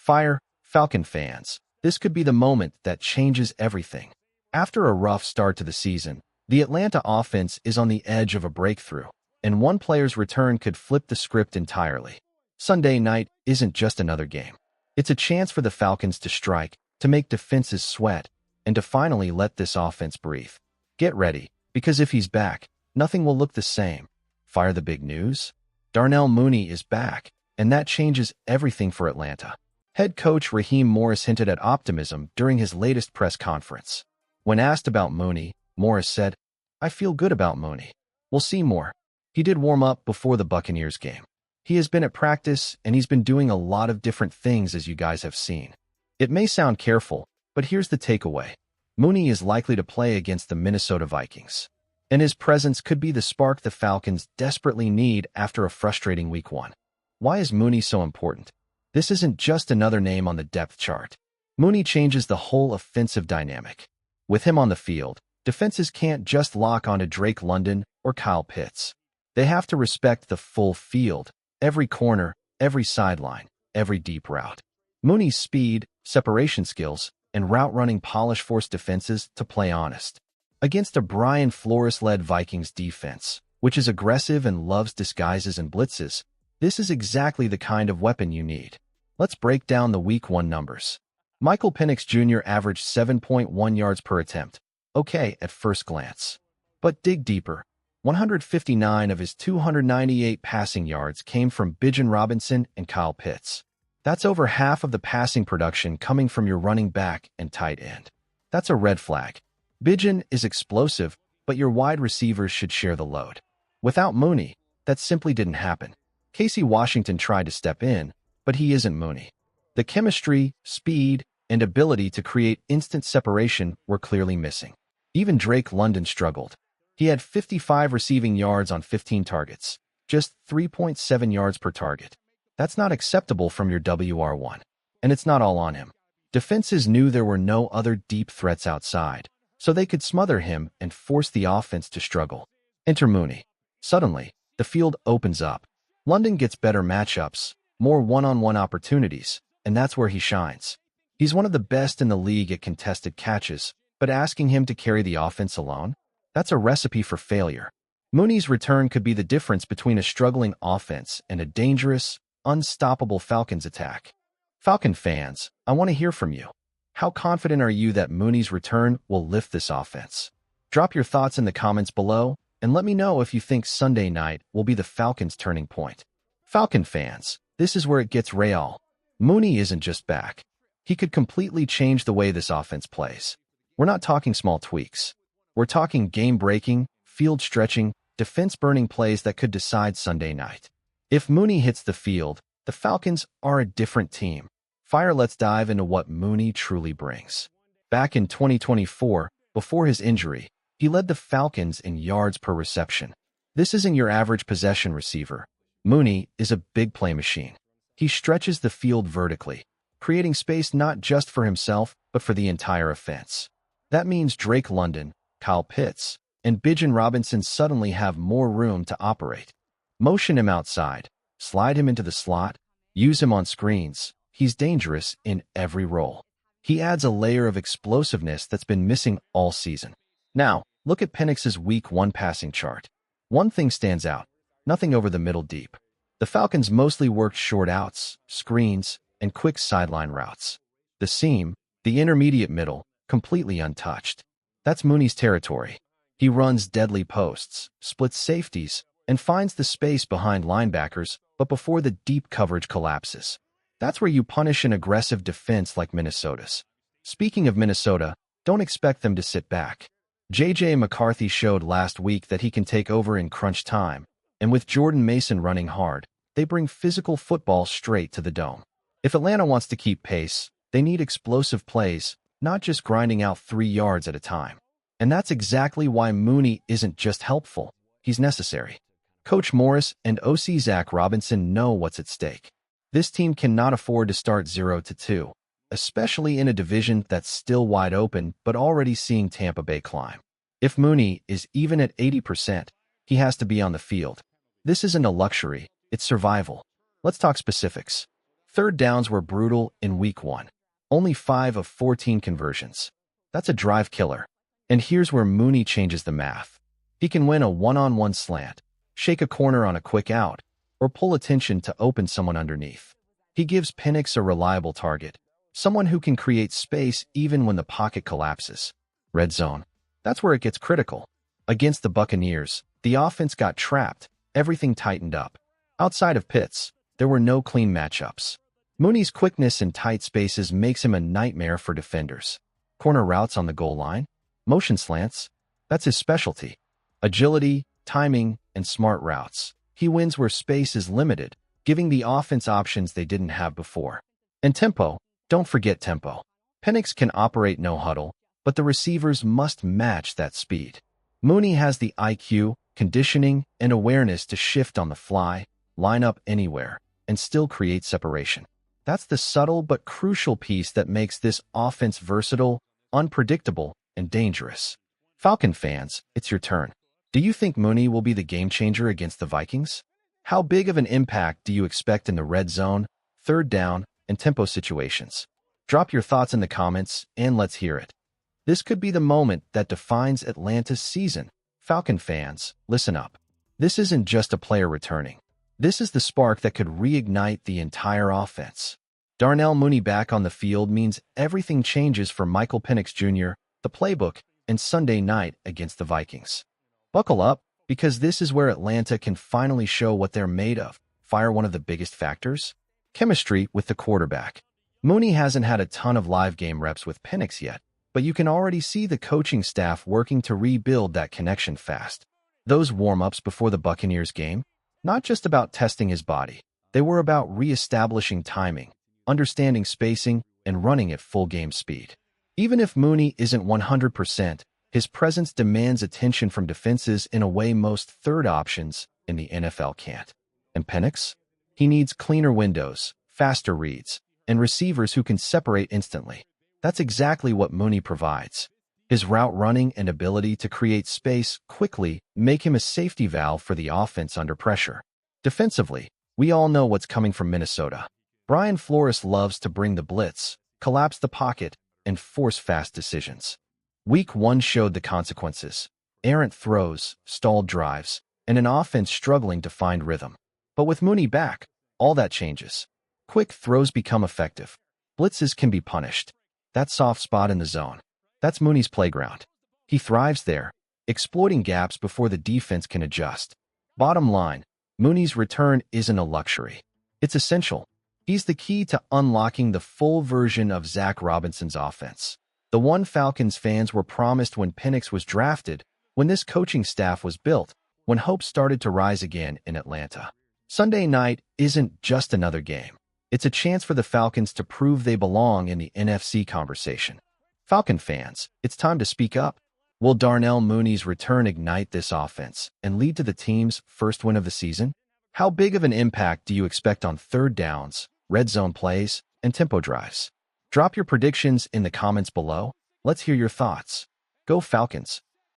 Fire, Falcon fans. This could be the moment that changes everything. After a rough start to the season, the Atlanta offense is on the edge of a breakthrough, and one player's return could flip the script entirely. Sunday night isn't just another game. It's a chance for the Falcons to strike, to make defenses sweat, and to finally let this offense breathe. Get ready, because if he's back, nothing will look the same. Fire the big news? Darnell Mooney is back, and that changes everything for Atlanta. Head coach Raheem Morris hinted at optimism during his latest press conference. When asked about Mooney, Morris said, "I feel good about Mooney. We'll see more. He did warm up before the Buccaneers game. He has been at practice, and he's been doing a lot of different things, as you guys have seen." It may sound careful, but here's the takeaway. Mooney is likely to play against the Minnesota Vikings, and his presence could be the spark the Falcons desperately need after a frustrating Week 1. Why is Mooney so important? This isn't just another name on the depth chart. Mooney changes the whole offensive dynamic. With him on the field, defenses can't just lock onto Drake London or Kyle Pitts. They have to respect the full field, every corner, every sideline, every deep route. Mooney's speed, separation skills, and route-running polish force defenses to play honest. Against a Brian Flores-led Vikings defense, which is aggressive and loves disguises and blitzes, this is exactly the kind of weapon you need. Let's break down the Week 1 numbers. Michael Penix Jr. averaged 7.1 yards per attempt. Okay at first glance. But dig deeper. 159 of his 298 passing yards came from Bijan Robinson and Kyle Pitts. That's over half of the passing production coming from your running back and tight end. That's a red flag. Bijan is explosive, but your wide receivers should share the load. Without Mooney, that simply didn't happen. Casey Washington tried to step in, but he isn't Mooney. The chemistry, speed, and ability to create instant separation were clearly missing. Even Drake London struggled. He had 55 receiving yards on 15 targets, just 3.7 yards per target. That's not acceptable from your WR1. And it's not all on him. Defenses knew there were no other deep threats outside, so they could smother him and force the offense to struggle. Enter Mooney. Suddenly, the field opens up. London gets better matchups, more one-on-one opportunities, and that's where he shines. He's one of the best in the league at contested catches, but asking him to carry the offense alone? That's a recipe for failure. Mooney's return could be the difference between a struggling offense and a dangerous, unstoppable Falcons attack. Falcon fans, I want to hear from you. How confident are you that Mooney's return will lift this offense? Drop your thoughts in the comments below, and let me know if you think Sunday night will be the Falcons' turning point. Falcon fans, this is where it gets real. Mooney isn't just back. He could completely change the way this offense plays. We're not talking small tweaks. We're talking game-breaking, field-stretching, defense-burning plays that could decide Sunday night. If Mooney hits the field, the Falcons are a different team. Let's dive into what Mooney truly brings. Back in 2024, before his injury, he led the Falcons in yards per reception. This isn't your average possession receiver. Mooney is a big play machine. He stretches the field vertically, creating space not just for himself, but for the entire offense. That means Drake London, Kyle Pitts, and Bijan Robinson suddenly have more room to operate. Motion him outside, slide him into the slot, use him on screens. He's dangerous in every role. He adds a layer of explosiveness that's been missing all season. Now, look at Penix's Week 1 passing chart. One thing stands out: nothing over the middle deep. The Falcons mostly worked short outs, screens, and quick sideline routes. The seam, the intermediate middle, completely untouched. That's Mooney's territory. He runs deadly posts, splits safeties, and finds the space behind linebackers, but before the deep coverage collapses. That's where you punish an aggressive defense like Minnesota's. Speaking of Minnesota, don't expect them to sit back. J.J. McCarthy showed last week that he can take over in crunch time, and with Jordan Mason running hard, they bring physical football straight to the dome. If Atlanta wants to keep pace, they need explosive plays, not just grinding out 3 yards at a time. And that's exactly why Mooney isn't just helpful, he's necessary. Coach Morris and OC Zach Robinson know what's at stake. This team cannot afford to start 0-2, especially in a division that's still wide open but already seeing Tampa Bay climb. If Mooney is even at 80%, he has to be on the field. This isn't a luxury, it's survival. Let's talk specifics. Third downs were brutal in Week 1. Only 5 of 14 conversions. That's a drive killer. And here's where Mooney changes the math. He can win a one-on-one slant, shake a corner on a quick out, or pull attention to open someone underneath. He gives Penix a reliable target, someone who can create space even when the pocket collapses. Red zone. That's where it gets critical. Against the Buccaneers, the offense got trapped, everything tightened up. Outside of Pitts, there were no clean matchups. Mooney's quickness in tight spaces makes him a nightmare for defenders. Corner routes on the goal line, motion slants, that's his specialty. Agility, timing, and smart routes. He wins where space is limited, giving the offense options they didn't have before. And tempo, don't forget tempo. Penix can operate no huddle, but the receivers must match that speed. Mooney has the IQ, conditioning, and awareness to shift on the fly, line up anywhere, and still create separation. That's the subtle but crucial piece that makes this offense versatile, unpredictable, and dangerous. Falcon fans, it's your turn. Do you think Mooney will be the game changer against the Vikings? How big of an impact do you expect in the red zone, third down, and tempo situations? Drop your thoughts in the comments and let's hear it. This could be the moment that defines Atlanta's season. Falcon fans, listen up. This isn't just a player returning. This is the spark that could reignite the entire offense. Darnell Mooney back on the field means everything changes for Michael Penix Jr., the playbook, and Sunday night against the Vikings. Buckle up, because this is where Atlanta can finally show what they're made of. Fire one of the biggest factors? Chemistry with the quarterback. Mooney hasn't had a ton of live game reps with Penix yet, but you can already see the coaching staff working to rebuild that connection fast. Those warm-ups before the Buccaneers game, not just about testing his body. They were about re-establishing timing, understanding spacing, and running at full game speed. Even if Mooney isn't 100%, his presence demands attention from defenses in a way most third options in the NFL can't. And Penix? He needs cleaner windows, faster reads, and receivers who can separate instantly. That's exactly what Mooney provides. His route running and ability to create space quickly make him a safety valve for the offense under pressure. Defensively, we all know what's coming from Minnesota. Brian Flores loves to bring the blitz, collapse the pocket, and force fast decisions. Week 1 showed the consequences. Errant throws, stalled drives, and an offense struggling to find rhythm. But with Mooney back, all that changes. Quick throws become effective. Blitzes can be punished. That soft spot in the zone. That's Mooney's playground. He thrives there, exploiting gaps before the defense can adjust. Bottom line, Mooney's return isn't a luxury. It's essential. He's the key to unlocking the full version of Zach Robinson's offense. The one Falcons fans were promised when Penix was drafted, when this coaching staff was built, when hope started to rise again in Atlanta. Sunday night isn't just another game. It's a chance for the Falcons to prove they belong in the NFC conversation. Falcon fans, it's time to speak up. Will Darnell Mooney's return ignite this offense and lead to the team's first win of the season? How big of an impact do you expect on third downs, red zone plays, and tempo drives? Drop your predictions in the comments below. Let's hear your thoughts. Go Falcons!